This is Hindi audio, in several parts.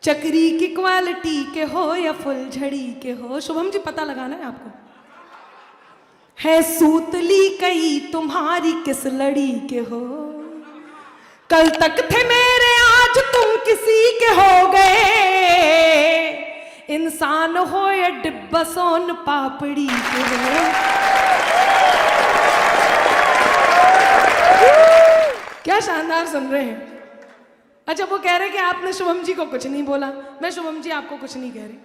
चक्री की क्वालिटी के हो या फुलझड़ी के हो। शुभम जी पता लगाना है आपको। है सूतली कई तुम्हारी किस लड़ी के हो। कल तक थे मेरे आज तुम किसी के हो गए। इंसान हो या डिब्बा सोन पापड़ी के हो। क्या शानदार सुन रहे हैं। अच्छा वो कह रहे कि आपने शुभम जी को कुछ नहीं बोला। मैं शुभम जी आपको कुछ नहीं कह रही।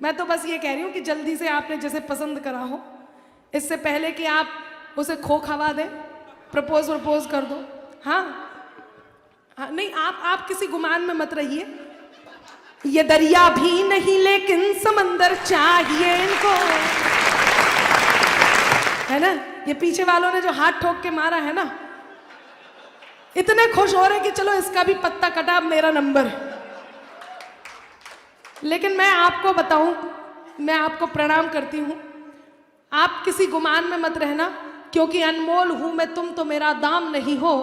मैं तो बस ये कह रही हूँ कि जल्दी से आपने जैसे पसंद करा हो, इससे पहले कि आप उसे खो खवा दें, प्रपोज कर दो। हाँ नहीं, आप किसी गुमान में मत रहिए। ये दरिया भी नहीं लेकिन समंदर चाहिए इनको, है ना। ये पीछे वालों ने जो हाथ ठोक के मारा है ना, इतने खुश हो रहे कि चलो इसका भी पत्ता कटा, अब मेरा नंबर। लेकिन मैं आपको बताऊं, मैं आपको प्रणाम करती हूं। आप किसी गुमान में मत रहना, क्योंकि अनमोल हूं मैं, तुम तो मेरा दाम नहीं हो।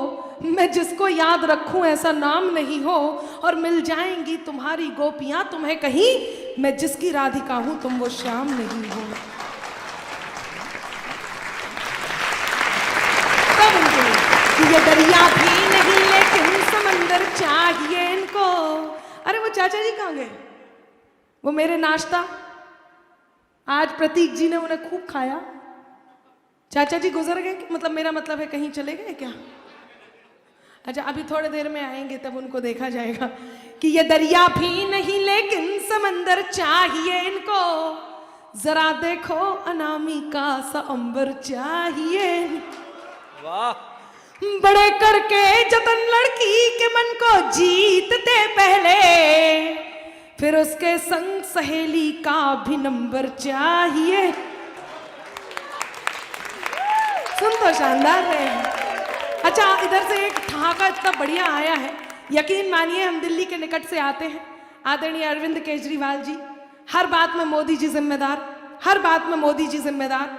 मैं जिसको याद रखूं ऐसा नाम नहीं हो। और मिल जाएंगी तुम्हारी गोपियां तुम्हें कहीं, मैं जिसकी राधिका हूं तुम वो श्याम नहीं हो। ये दरिया भी नहीं लेकिन समंदर चाहिए इनको। अरे वो चाचा जी कहाँ गए? वो मेरे नाश्ता आज प्रतीक जी ने उन्हें खूब खाया। चाचा जी गुजर गए, मतलब मेरा मतलब है कहीं चले गए क्या? अच्छा अभी थोड़ी देर में आएंगे तब उनको देखा जाएगा कि ये दरिया भी नहीं लेकिन समंदर चाहिए इनको। जरा देखो अनामिका सा अंबर चाहिए। वाह। बड़े करके जतन लड़की के मन को जीतते पहले, फिर उसके संग सहेली का भी नंबर चाहिए। सुन तो शानदार रहे हैं। अच्छा इधर से एक ठहाका इतना बढ़िया आया है, यकीन मानिए हम दिल्ली के निकट से आते हैं। आदरणीय अरविंद केजरीवाल जी, हर बात में मोदी जी जिम्मेदार, हर बात में मोदी जी जिम्मेदार।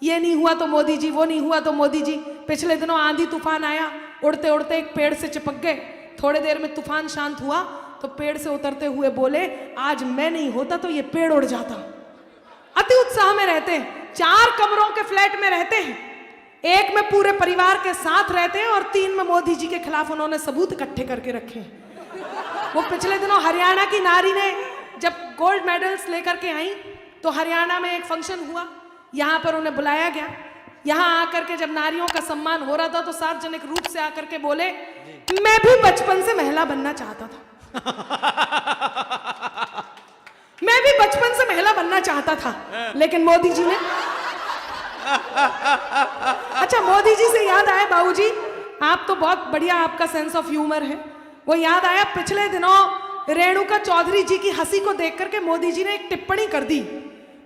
ये नहीं हुआ तो मोदी जी, वो नहीं हुआ तो मोदी जी। पिछले दिनों आंधी तूफान आया, उड़ते उड़ते एक पेड़ से चिपक गए। थोड़े देर में तूफान शांत हुआ तो पेड़ से उतरते हुए बोले, आज मैं नहीं होता तो ये पेड़ उड़ जाता। अति उत्साह में रहते हैं। 4 कमरों के फ्लैट में रहते हैं, एक में पूरे परिवार के साथ रहते हैं और 3 में मोदी जी के खिलाफ उन्होंने सबूत इकट्ठे करके रखे हैं। वो पिछले दिनों हरियाणा की नारी ने जब गोल्ड मेडल्स लेकर के आई तो हरियाणा में एक फंक्शन हुआ, यहाँ पर उन्हें बुलाया गया। यहाँ आकर के जब नारियों का सम्मान हो रहा था तो सार्वजनिक रूप से आकर के बोले, मैं भी बचपन से महिला बनना चाहता था। मैं भी बचपन से महिला बनना चाहता था, लेकिन मोदी जी ने। अच्छा मोदी जी से याद आया, बाबूजी आप तो बहुत बढ़िया, आपका सेंस ऑफ ह्यूमर है। वो याद आया, पिछले दिनों रेणुका चौधरी जी की हंसी को देख करके मोदी जी ने एक टिप्पणी कर दी।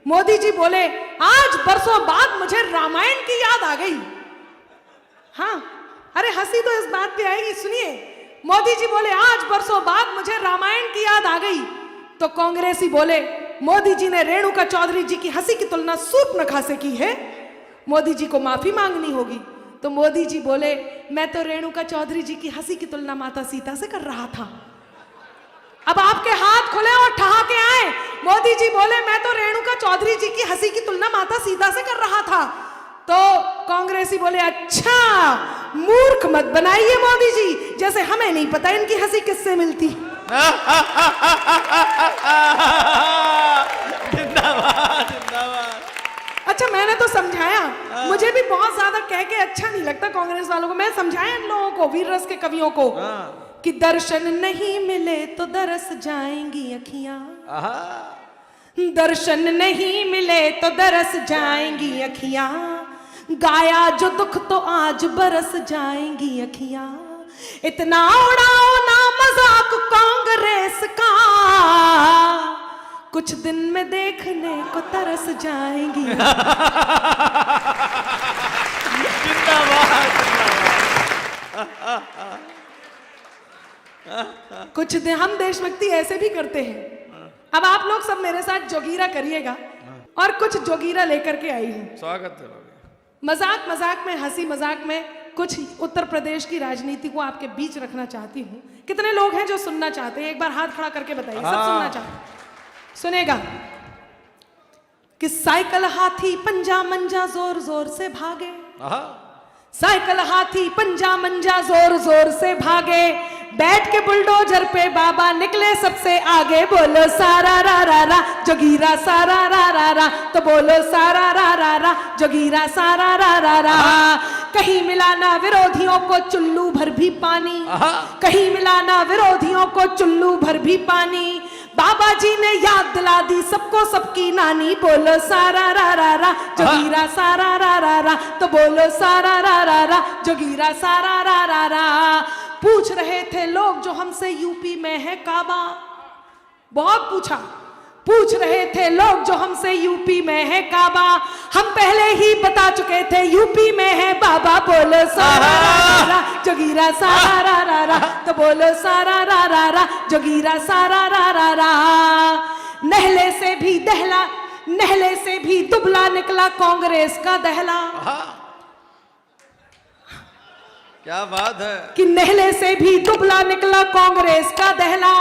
मोदी जी बोले, आज बरसों बाद मुझे रामायण की याद आ गई। हाँ अरे हंसी तो इस बात पे आएगी, सुनिए। मोदी जी बोले, आज बरसों बाद मुझे रामायण की याद आ गई। तो कांग्रेसी बोले, मोदी जी ने रेणुका चौधरी जी की हंसी की तुलना सूर्पनखा से की है, मोदी जी को माफी मांगनी होगी। तो मोदी जी बोले, मैं तो रेणुका चौधरी जी की हंसी की तुलना माता सीता से कर रहा था। अब आपके हाथ खुले और ठहाके आए। मोदी जी बोले, मैं तो रेणुका चौधरी जी की हंसी की तुलना माता सीता से कर रहा था। तो कांग्रेसी बोले, अच्छा मूर्ख मत बनाइए मोदी जी, जैसे हमें नहीं पता इनकी हंसी किससे मिलती। जिंदाबाद जिंदाबाद। अच्छा मैंने तो समझाया, मुझे भी बहुत ज्यादा कह के अच्छा नहीं लगता कांग्रेस वालों को। मैं समझाया इन लोगों को, वीर रस के कवियों को, कि दर्शन नहीं मिले तो दरस जाएंगी अखियां। दर्शन नहीं मिले तो दरस जाएंगी अखियां। गाया जो दुख तो आज बरस जाएंगी अखियां। इतना उड़ाओ ना मजाक कांग्रेस का, कुछ दिन में देखने को तरस जाएंगी। कुछ दिन हम देशभक्ति ऐसे भी करते हैं। अब आप लोग सब मेरे साथ जोगीरा करिएगा, और कुछ जोगीरा लेकर के आई हूँ। स्वागत है। मजाक मजाक में, हंसी मजाक में कुछ उत्तर प्रदेश की राजनीति को आपके बीच रखना चाहती हूँ। कितने लोग हैं जो सुनना चाहते हैं? एक बार हाथ खड़ा करके बताइए, सब सुनना चाहते हैं? सुनेगा कि साइकिल हाथी पंजा मंजा जोर जोर से भागे, साइकिल हाथी पंजा मंजा जोर जोर से भागे, बैठ के बुलडोजर पे बाबा निकले सबसे आगे। बोलो सारा रा रा रा जोगीरा सारा रा रा रा, तो बोलो सारा रा रा रा जोगीरा सारा रा रा रा। कहीं मिला ना विरोधियों को चुल्लू भर भी पानी, कहीं मिला ना विरोधियों को चुल्लू भर भी पानी, बाबा जी ने याद दिला दी सबको सबकी नानी। बोलो सारा रा रा रा जोगीरा सारा रा रा रा, तो बोलो सारा रा रा रा जोगीरा सारा रा रा रा। पूछ रहे थे लोग जो हमसे यूपी में है काबा, बहुत पूछा, पूछ रहे थे लोग जो हमसे यूपी में है काबा, हम पहले ही बता चुके थे यूपी में है बाबा। बोलो सारा रा रा जोगीरा सारा रा रा रा, तो बोलो सारा रा रा रा जोगीरा सारा रा रा रा। नहले से भी दहला, नहले से भी दुबला निकला कांग्रेस का दहला। क्या बात है कि नहले से भी दुबला निकला कांग्रेस का दहला,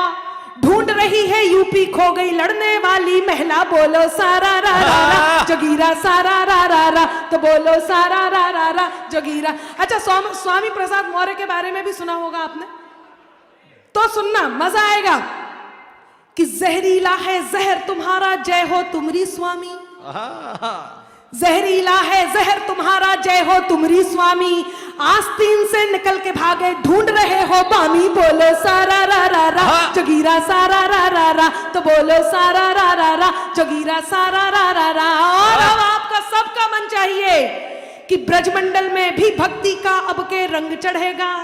ढूंढ रही है यूपी खो गई लड़ने वाली महिला। बोलो सारा रा रा रा जोगीरा सारा रा रा रा, तो बोलो सारा रा रा रा जोगीरा। अच्छा, स्वामी प्रसाद मौर्य के बारे में भी सुना होगा आपने, तो सुनना मजा आएगा कि जहरीला है जहर तुम्हारा जय हो तुमरी स्वामी, जहरीला है जहर तुम्हारा जय हो तुमरी स्वामी, आस्तीन से निकल के भागे ढूंढ रहे हो बामी। बोलो सारा रा रा रा जोगीरा सारा रा रा रा, तो बोलो सारा रा रा रा जोगीरा सारा रा रा रा। और अब आपका सबका मन चाहिए कि ब्रजमंडल में भी भक्ति का अब के रंग चढ़ेगा।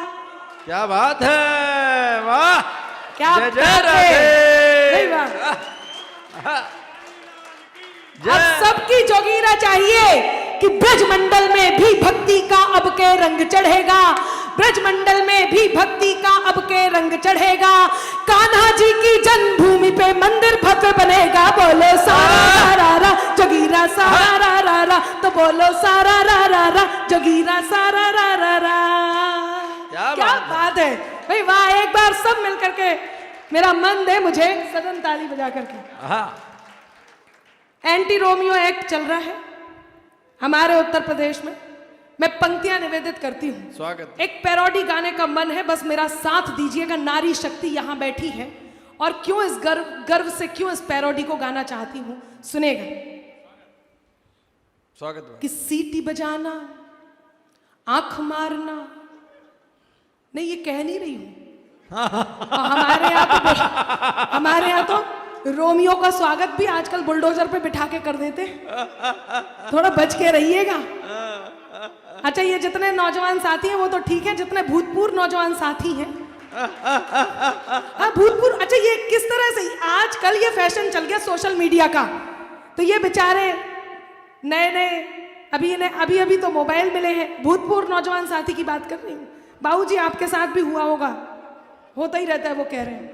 क्या बात है, वाह, क्या जय जय बात राधे। है। अब सबकी जोगीरा चाहिए कि ब्रजमंडल में भी भक्ति का अब के रंग चढ़ेगा, ब्रजमंडल में भी भक्ति का अब के रंग चढ़ेगा, कान्हा जी की जन्मभूमि पे मंदिर भव्य बनेगा। बोलो सारा रा रा जोगीरा सारा रा रा रा, तो बोलो सारा रा रा रा जोगीरा सारा रा रा रा। क्या बात है भाई, वाह। एक बार सब मिलकर के मेरा मन दे मुझे सदन ताली बजा करके। एंटी रोमियो एक्ट चल रहा है हमारे उत्तर प्रदेश में, मैं पंक्तियां निवेदित करती हूँ। स्वागत। एक पैरोडी गाने का मन है, बस मेरा साथ दीजिएगा। नारी शक्ति यहाँ बैठी है और क्यों इस गर्व से क्यों इस पैरोडी को गाना चाहती हूँ, सुनेगा। स्वागत। कि सीटी बजाना, आंख मारना, नहीं ये कह नहीं रही हूँ। हमारे यहाँ तो रोमियो का स्वागत भी आजकल बुलडोजर पे बिठा के कर देते, थोड़ा बच के रहिएगा। अच्छा, ये जितने नौजवान साथी हैं वो तो ठीक है, जितने भूतपूर्व नौजवान साथी हैं, भूतपूर्व, अच्छा ये किस तरह से आजकल ये फैशन चल गया सोशल मीडिया का, तो ये बेचारे नए नए अभी तो मोबाइल मिले हैं। भूतपूर्व नौजवान साथी की बात कर रही हूँ। बाबूजी आपके साथ भी हुआ होगा, होता ही रहता है, वो कह रहे हैं।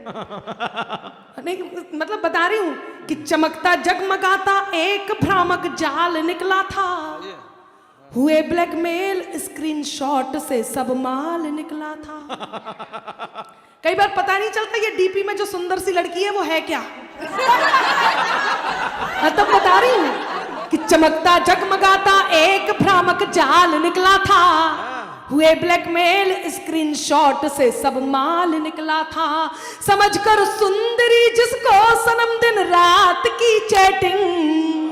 नहीं मतलब बता रही हूं कि चमकता जगमगाता एक भ्रामक जाल निकला था, हुए ब्लैकमेल स्क्रीनशॉट से सब माल निकला था। कई बार पता नहीं चलता ये डीपी में जो सुंदर सी लड़की है वो है क्या। तब बता रही हूं कि चमकता जगमगाता एक भ्रामक जाल निकला था, हुए ब्लैकमेल स्क्रीनशॉट से सब माल निकला था। समझकर सुंदरी जिसको सनम दिन रात की चैटिंग,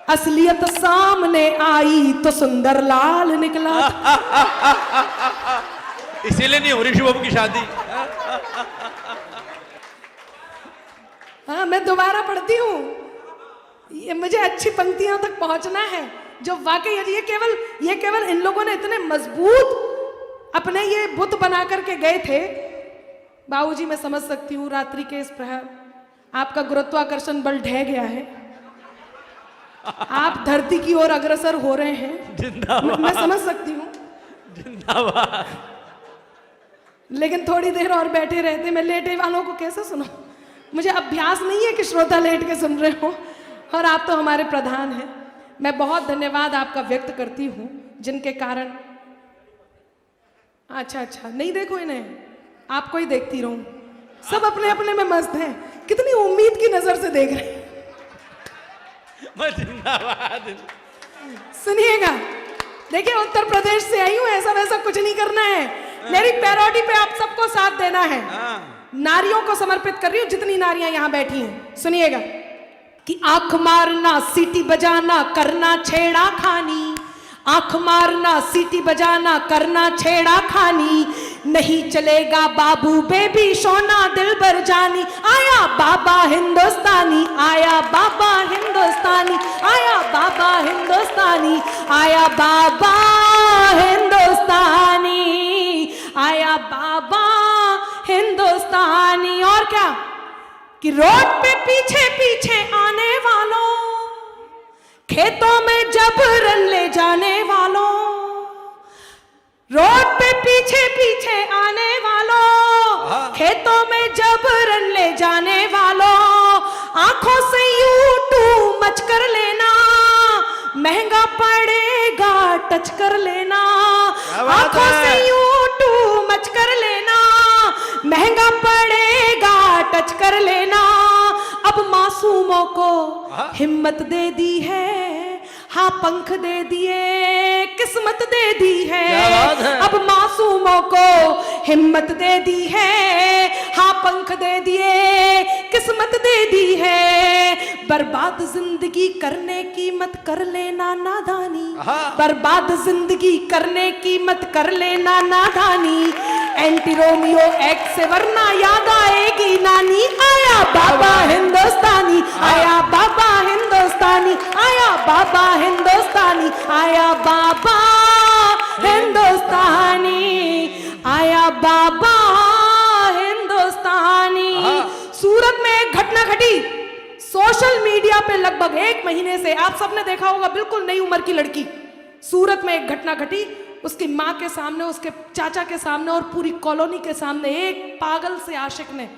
असलियत सामने आई तो सुंदर लाल निकला था। इसीलिए नहीं हो रही शुभम की शादी। हाँ, मैं दोबारा पढ़ती हूँ, ये मुझे अच्छी पंक्तियों तक पहुंचना है जो वाकई ये केवल इन लोगों ने इतने मजबूत अपने ये बुत बना करके गए थे। बाबूजी मैं समझ सकती हूँ, रात्रि के इस प्रहर आपका गुरुत्वाकर्षण बल ढह गया है, आप धरती की ओर अग्रसर हो रहे हैं, मैं समझ सकती हूँ। जिंदाबाद। लेकिन थोड़ी देर और बैठे रहते, मैं लेटे वालों को कैसे सुना, मुझे अभ्यास नहीं है कि श्रोता लेट के सुन रहे हो, और आप तो हमारे प्रधान हैं। मैं बहुत धन्यवाद आपका व्यक्त करती हूँ जिनके कारण, अच्छा नहीं देखो इन्हें, आपको ही देखती रहूं। सब अपने अपने में मस्त हैं, कितनी उम्मीद की नजर से देख रहे हैं। मैं जिंदाबाद। सुनिएगा, देखिए उत्तर प्रदेश से आई हूं, ऐसा वैसा कुछ नहीं करना है। मेरी पैरोडी पे आप सबको साथ देना है। नारियों को समर्पित कर रही हूं, जितनी नारियां यहां बैठी हैं। सुनिएगा कि आंख मारना, सीटी बजाना, करना छेड़ा खानी, आंख मारना, सीटी बजाना, करना छेड़ा खानी, नहीं चलेगा बाबू बेबी सोना दिल भर जानी। आया बाबा हिंदुस्तानी, आया बाबा हिंदुस्तानी, आया बाबा हिंदुस्तानी, आया बाबा हिंदुस्तानी, आया बाबा हिंदुस्तानी। और क्या कि रोड पे पीछे पीछे आने वालों, खेतों में जबरन ले जाने वालों, रोड पे पीछे पीछे आने वालों, खेतों में जबरन ले जाने वालों, आंखों से यूं टू मच कर लेना, महंगा पड़ेगा टच कर लेना, आंखों से यूं टू मच कर लेना, महंगा पड़ेगा टच कर लेना। अब मासूमों को हिम्मत दे दी है, हाँ पंख दे दिए, किस्मत दे दी है। अब मासूमों को हिम्मत दे दी है, हाँ पंख दे दिए, किस्मत दे दी है। बर्बाद जिंदगी करने की मत कर लेना नादानी, बर्बाद जिंदगी करने की मत कर लेना नादानी, एंटी रोमियो एक्स से वरना याद आएगी नानी। आया बाबा हिंदुस्तानी, आया बाबा हिंदुस्तानी, आया बाबा हिंदुस्तानी, आया बाबा हिंदुस्तानी, आया बाबा हिंदुस्तानी। सूरत में एक घटना घटी सोशल मीडिया पे लगभग 1 महीने से, आप सबने देखा होगा, बिल्कुल नई उम्र की लड़की। सूरत में एक घटना घटी, उसकी माँ के सामने, उसके चाचा के सामने और पूरी कॉलोनी के सामने एक पागल से आशिक ने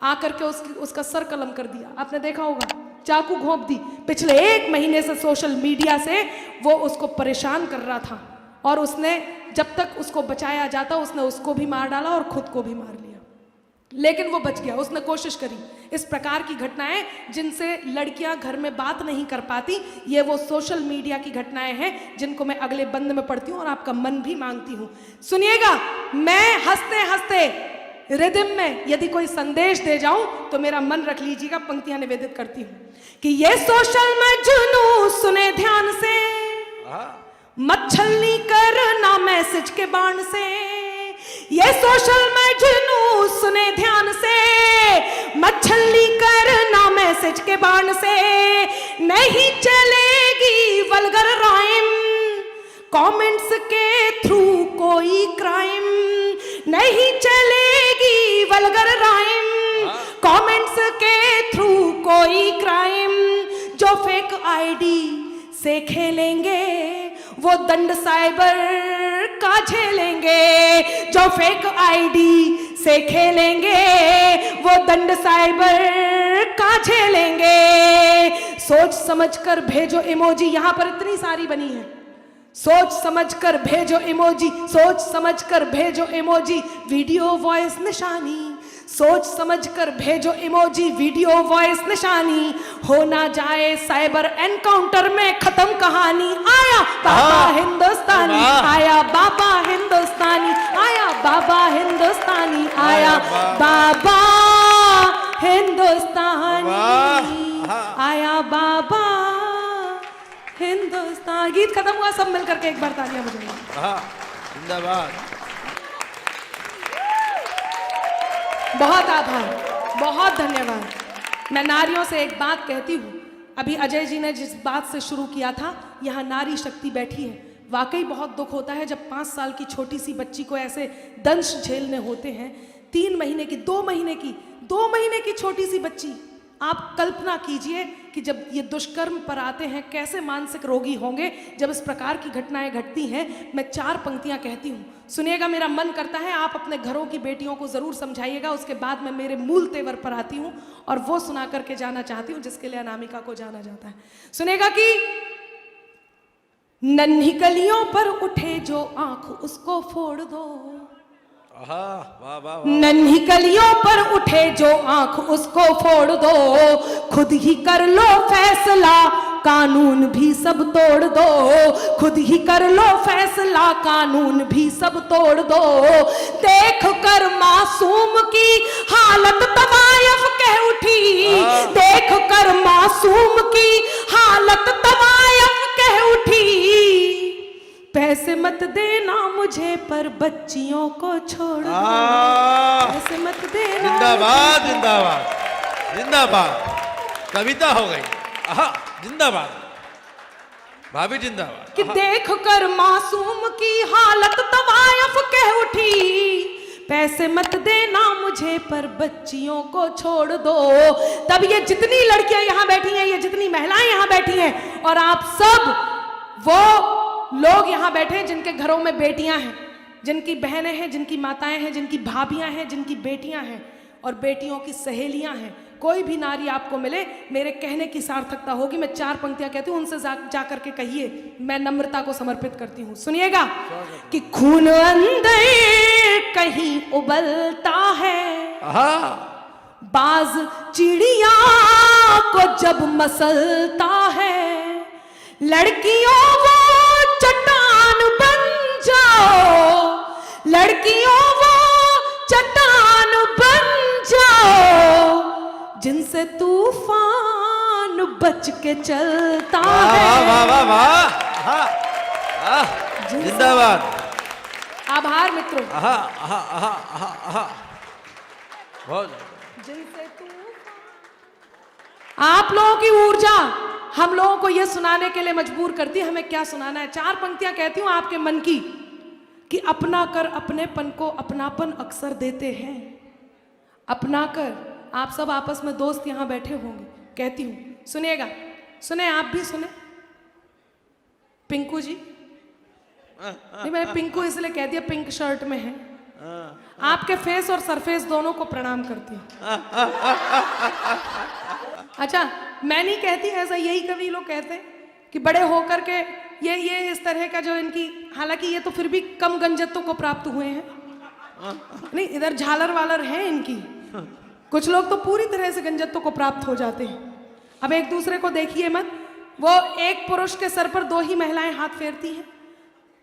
आकर के उसका सर कलम कर दिया। आपने देखा होगा, चाकू घोंप दी। पिछले 1 महीने से सोशल मीडिया से वो उसको परेशान कर रहा था और उसने जब तक उसको बचाया जाता उसने उसको भी मार डाला और खुद को भी मार लिया, लेकिन वो बच गया, उसने कोशिश करी। इस प्रकार की घटनाएं जिनसे लड़कियां घर में बात नहीं कर पाती, ये वो सोशल मीडिया की घटनाएं हैं जिनको मैं अगले बंद में पढ़ती हूं और आपका मन भी मांगती हूं। सुनिएगा, मैं हंसते हंसते रिदम में यदि कोई संदेश दे जाऊं तो मेरा मन रख लीजिएगा। पंक्तियां निवेदित करती हूं कि ये सोशल मजनू सुने ध्यान से, मत छलनी करना मैसेज के बाण से, ये सोशल मजनू सुने ध्यान से, मत छलनी करना मैसेज के बाण से, नहीं चलेगी वल्गर राइम, कमेंट्स के थ्रू कोई क्राइम, नहीं चलेगी वल्गर राइम, कमेंट्स के थ्रू कोई क्राइम, जो फेक आईडी से खेलेंगे वो दंड साइबर का झेलेंगे, जो फेक आईडी से खेलेंगे वो दंड साइबर का झेलेंगे। सोच समझकर भेजो इमोजी, यहां पर इतनी सारी बनी है, सोच समझकर भेजो इमोजी, सोच समझकर भेजो इमोजी, वीडियो वॉइस निशानी, सोच समझकर भेजो इमोजी, वीडियो वॉइस निशानी, हो ना जाए साइबर एनकाउंटर में खत्म कहानी। आया बाबा हिंदुस्तानी, आया बाबा हिंदुस्तानी, आया बाबा हिंदुस्तानी, आया बाबा हिंदुस्तानी, आया बाबा हिंदुस्तान। गीत खत्म हुआ, सब मिलकर के एक बार तालियां बजाएंगे। जिंदाबाद। बहुत आभार, बहुत धन्यवाद। मैं नारियों से एक बात कहती हूँ, अभी अजय जी ने जिस बात से शुरू किया था, यहाँ नारी शक्ति बैठी है। वाकई बहुत दुख होता है जब 5 साल की छोटी सी बच्ची को ऐसे दंश झेलने होते हैं। 3 महीने की, 2 महीने की छोटी सी बच्ची, आप कल्पना कीजिए कि जब ये दुष्कर्म पर आते हैं कैसे मानसिक रोगी होंगे जब इस प्रकार की घटनाएं घटती हैं। मैं 4 पंक्तियां कहती हूँ, सुनिएगा। मेरा मन करता है आप अपने घरों की बेटियों को जरूर समझाइएगा। उसके बाद मैं मेरे मूल तेवर पर आती हूँ और वो सुना करके जाना चाहती हूँ जिसके लिए अनामिका को जाना जाता है। सुनिएगा कि नन्ही कलियों पर उठे जो आंख उसको फोड़ दो, आहा, वाह वाह वाह। नन्ही कलियों पर उठे जो आंख उसको फोड़ दो, खुद ही कर लो फैसला कानून भी सब तोड़ दो, खुद ही कर लो फैसला कानून भी सब तोड़ दो। देख कर मासूम की हालत तवायफ कह उठी, देख कर मासूम की हालत तवायफ कह उठी। पैसे मत देना मुझे पर बच्चियों को छोड़ दो, पैसे मत देना। जिंदाबाद जिंदाबाद जिंदाबाद, कविता हो गई। आहा, जिंदाबाद भाभी जिंदाबाद। कि देख कर मासूम की हालत तवायफ कह उठी, पैसे मत देना मुझे पर बच्चियों को छोड़ दो। तब ये जितनी लड़कियां यहाँ बैठी हैं, ये जितनी महिलाएं यहाँ बैठी हैं, और आप सब वो लोग यहाँ बैठे हैं जिनके घरों में बेटियां हैं, जिनकी बहनें हैं, जिनकी माताएं हैं, जिनकी भाभियां हैं, जिनकी बेटियां हैं और बेटियों की सहेलियां हैं। कोई भी नारी आपको मिले, मेरे कहने की सार्थकता होगी। मैं 4 पंक्तियां कहती हूँ, उनसे जा करके कहिए, मैं नम्रता को समर्पित करती हूँ। सुनिएगा कि खून अंदर कहीं उबलता है, बाज चिड़िया को जब मसलता है, लड़कियों वो चट्टान बन जाओ, लड़कियों वो चट्टान बन जाओ, जिनसे तूफान बच के चलता है। वाह वाह वाह, जिंदाबाद। आभार मित्रों। आहा आहा आहा आहा आहा, बहुत। जिनसे आप लोगों की ऊर्जा हम लोगों को यह सुनाने के लिए मजबूर करती है हमें क्या सुनाना है। 4 पंक्तियां कहती हूं आपके मन की, कि अपना कर अपनेपन को अपनापन अक्सर देते हैं, अपना कर। आप सब आपस में दोस्त यहां बैठे होंगे, कहती हूं, सुनिएगा, सुने, आप भी सुने। पिंकू जी, नहीं मैंने पिंकू इसलिए कह दिया, पिंक शर्ट में है। आपके फेस और सरफेस दोनों को प्रणाम करती हूं। अच्छा, मैं नहीं कहती, ऐसा यही कवि लोग कहते हैं कि बड़े होकर के ये इस तरह का जो इनकी, हालांकि ये तो फिर भी कम गंजत्व को प्राप्त हुए हैं, नहीं इधर झालर वालर है इनकी, कुछ लोग तो पूरी तरह से गंजत्व को प्राप्त हो जाते हैं। अब एक दूसरे को देखिए मत, वो एक पुरुष के सर पर 2 ही महिलाएं हाथ फेरती हैं।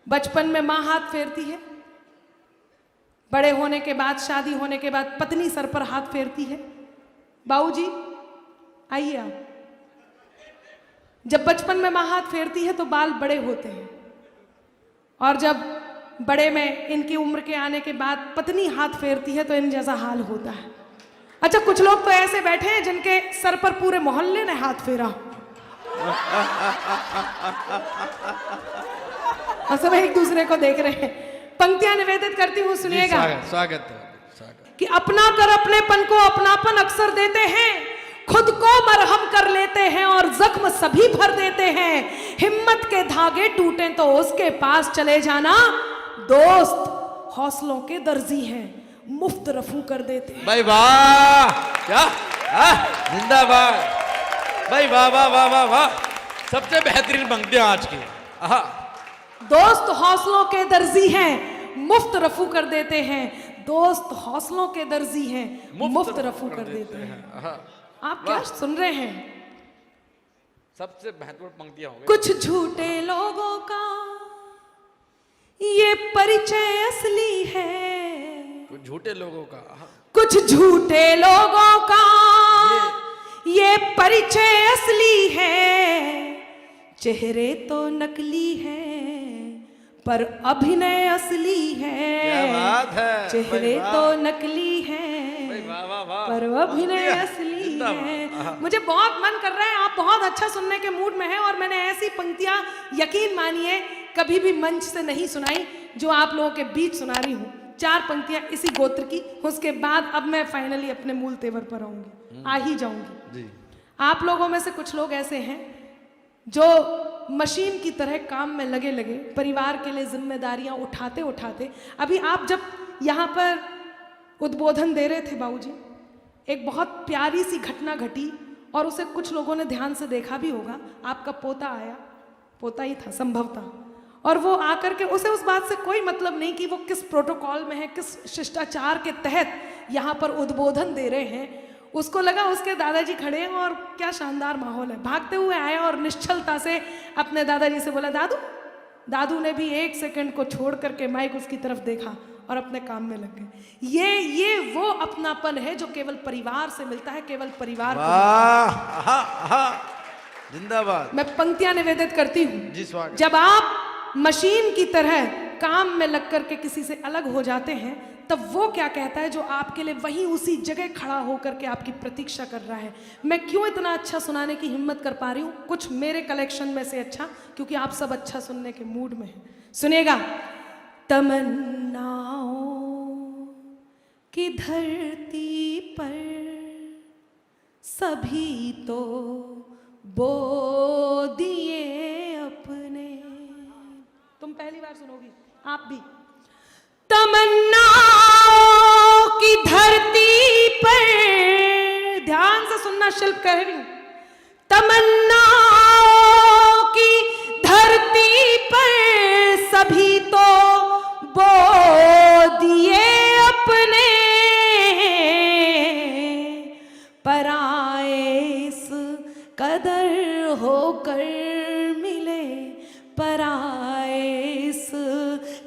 बचपन में माँ हाथ फेरती है, बड़े होने के बाद, शादी होने के बाद पत्नी सर पर हाथ फेरती है। बाबूजी आइए आप। जब बचपन में माँ हाथ फेरती है तो बाल बड़े होते हैं, और जब बड़े में इनकी उम्र के आने के बाद पत्नी हाथ फेरती है तो इन जैसा हाल होता है। अच्छा, कुछ लोग तो ऐसे बैठे हैं जिनके सर पर पूरे मोहल्ले ने हाथ फेरा, और सब एक दूसरे को देख रहे हैं। पंक्तियां निवेदित करती हूँ, सुनिएगा। स्वागत कि अपना कर अपनेपन को अपनापन अक्सर देते हैं, खुद को मरहम कर लेते हैं और जख्म सभी भर देते हैं। हिम्मत के धागे टूटे तो उसके पास चले जाना, दोस्त हौसलों के दर्जी हैं, मुफ्त रफू कर देते हैं। भाई वाह, क्या जिंदाबाद भाई, वाह वाह वाह वाह वाह, सबसे बेहतरीन पंक्तियां आज की। आहा, दोस्त हौसलों के दर्जी हैं, मुफ्त रफू कर देते हैं। दोस्त हौसलों के दर्जी हैं, मुफ्त रफू कर देते हैं। आप क्या सुन रहे हैं? सबसे महत्वपूर्ण पंक्तियां हो गई। कुछ झूठे लोगों का ये परिचय असली है, कुछ झूठे लोगों का, कुछ झूठे लोगों का ये परिचय असली है। चेहरे तो नकली है पर अभिनय असली है। क्या बात है, चेहरे तो नकली है पर अभिनय असली है। मुझे बहुत मन कर रहा है, आप बहुत अच्छा सुनने के मूड में हैं, और मैंने ऐसी पंक्तियां यकीन मानिए कभी भी मंच से नहीं सुनाई जो आप लोगों के बीच सुना रही हूँ। 4 पंक्तियां इसी गोत्र की, उसके बाद अब मैं फाइनली अपने मूल तेवर पर आऊंगी, आ ही जाऊंगी। आप लोगों में से कुछ लोग ऐसे हैं जो मशीन की तरह काम में लगे लगे परिवार के लिए जिम्मेदारियां उठाते उठाते, अभी आप जब यहाँ पर उद्बोधन दे रहे थे बाबूजी, एक बहुत प्यारी सी घटना घटी, और उसे कुछ लोगों ने ध्यान से देखा भी होगा। आपका पोता आया, पोता ही था संभवतः, और वो आकर के उसे उस बात से कोई मतलब नहीं कि वो किस प्रोटोकॉल में है, किस शिष्टाचार के तहत यहाँ पर उद्बोधन दे रहे हैं। उसको लगा उसके दादाजी खड़े हैं और क्या शानदार माहौल है। भागते हुए आया और निश्चलता से अपने दादाजी से बोला, दादू। दादू ने भी 1 सेकंड को छोड़ करके माइक उसकी तरफ देखा और अपने काम में लग गए। ये वो अपनापन है जो केवल परिवार से मिलता है, केवल परिवार को। जिंदाबाद। मैं पंक्तियां निवेदित करती हूँ। जी स्वागत। जब आप मशीन की तरह काम में लग करके किसी से अलग हो जाते हैं, तब वो क्या कहता है जो आपके लिए वहीं उसी जगह खड़ा होकर के आपकी प्रतीक्षा कर रहा है। मैं क्यों इतना अच्छा सुनाने की हिम्मत कर पा रही हूँ? कुछ मेरे कलेक्शन में से अच्छा, क्योंकि आप सब अच्छा सुनने के मूड में हैं। सुनिएगा। तमन्नाओं की धरती पर सभी तो बो दिए अपने। तुम पहली बार सुनोगी, आप भी। तमन्नाओं की धरती पर, ध्यान से सुनना, शिल्प कह रही हूं। तमन्नाओं की धरती पर सभी तो बो दिए अपने, पराए इस कदर होकर मिले, पराए इस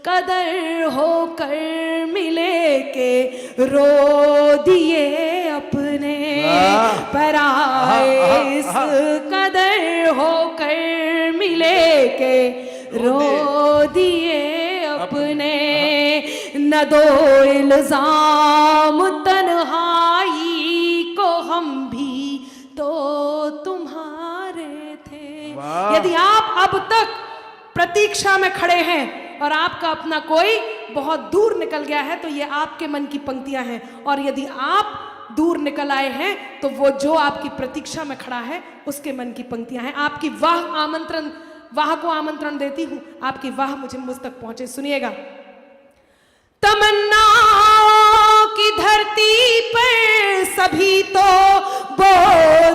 कदर होकर मिले के रो दिए अपने, पराए इस कदर होकर मिले के रो दिए अपने। न दो इल्जाम तन्हाई को, हम भी तो तुम्हारे थे। यदि आप अब तक प्रतीक्षा में खड़े हैं और आपका अपना कोई बहुत दूर निकल गया है, तो ये आपके मन की पंक्तियां हैं। और यदि आप दूर निकल आए हैं, तो वो जो आपकी प्रतीक्षा में खड़ा है उसके मन की पंक्तियां हैं। आपकी वाह को आमंत्रण देती हूं, आपकी वाह मुझ तक पहुंचे। सुनिएगा। तमन्नाओं की धरती पर सभी तो बो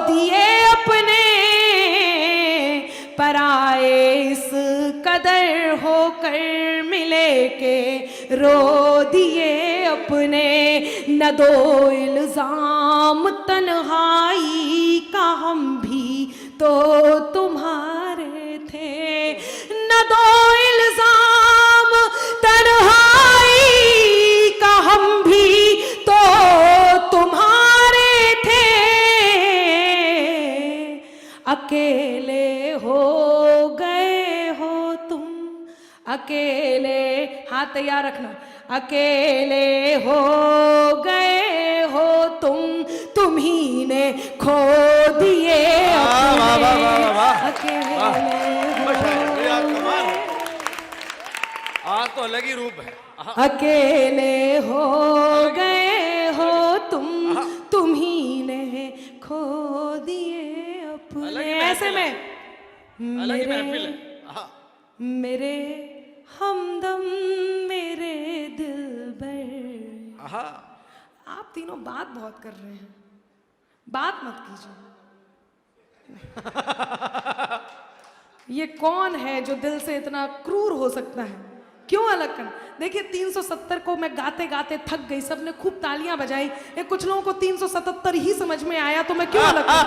दिए अपने, पराए इस कदर होकर मिले के रो दिए अपने। न दो इल्जाम तन्हाई का, हम भी तो तुम्हारे थे। न दो इल्जाम तन्हाई का, हम भी तो तुम्हारे थे। अकेले हो गए हो तुम, अकेले, हाथ तैयार रखना। अकेले हो गए हो तुम ही ने खो दिए अपने। अकेले आज तो अलग ही रूप है। अकेले हो गए हो तुम ही ने खो दिए अपने। ऐसे में अलग ही महफिल है। मेरे हमदम मेरे दिलबर। आप तीनों बात बहुत कर रहे हैं, बात मत कीजिए। ये कौन है जो दिल से इतना क्रूर हो सकता है? क्यों अलग करना? देखिए 370 को मैं गाते गाते थक गई, सबने खूब तालियां बजाई। कुछ लोगों को 377 ही समझ में आया, तो मैं क्यों अलग करूं?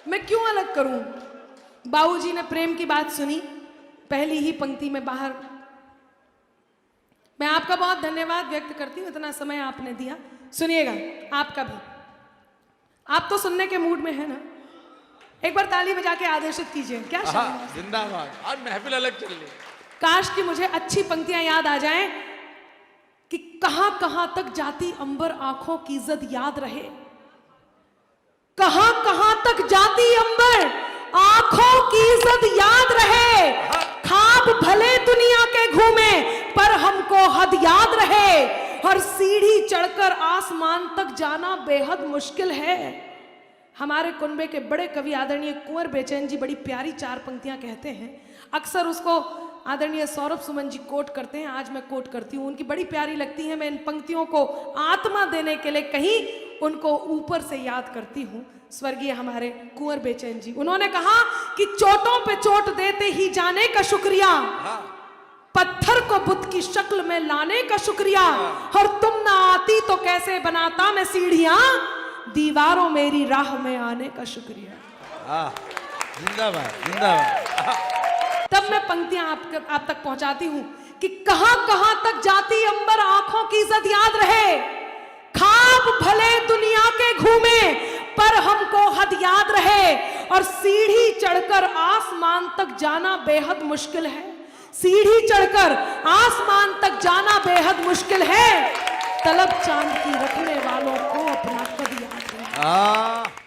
मैं क्यों अलग करूं? बाबूजी ने प्रेम की बात सुनी पहली ही पंक्ति में बाहर। मैं आपका बहुत धन्यवाद व्यक्त करती हूं, इतना समय आपने दिया। सुनिएगा, आपका भी। आप तो सुनने के मूड में है ना? एक बार ताली बजा के आदेशित कीजिए। क्या शानदार, जिंदाबाद। आज महफिल अलग चल रही। काश कि मुझे अच्छी पंक्तियां याद आ जाएं कि कहां कहां तक जाती अंबर आंखों की जद याद रहे। कहां कहां तक जाती अंबर आंखों की जद याद रहे। ख्वाब भले दुनिया के घूमे पर हमको हद याद रहे। और सीढ़ी चढ़कर आसमान तक जाना बेहद मुश्किल है। हमारे कुनबे के बड़े कवि आदरणीय कुंवर बेचैन जी बड़ी प्यारी 4 पंक्तियां कहते हैं। अक्सर उसको आदरणीय सौरभ सुमन जी कोट करते हैं, आज मैं कोट करती हूँ, उनकी बड़ी प्यारी लगती है। मैं इन पंक्तियों को आत्मा देने के लिए कहीं उनको ऊपर से याद करती हूँ। स्वर्गीय हमारे कुंवर बेचैन जी, उन्होंने कहा कि चोटों पे चोट देते ही जाने का शुक्रिया, पत्थर को बुत की शक्ल में लाने का शुक्रिया, और तुम ना आती तो कैसे बनाता मैं सीढ़ियां, दीवारों मेरी राह में आने का शुक्रिया। जिंदाबाद जिंदाबाद। तब मैं पंक्तियां आप तक पहुंचाती हूं कि कहां कहां तक जाती अंबर आंखों की इज्जत याद रहे, खाब भले दुनिया के घूमे पर हमको हद याद रहे, और सीढ़ी चढ़कर आसमान तक जाना बेहद मुश्किल है, सीढ़ी चढ़कर आसमान तक जाना बेहद मुश्किल है, तलब चांद की रखने वालों को अपना कद याद रहे।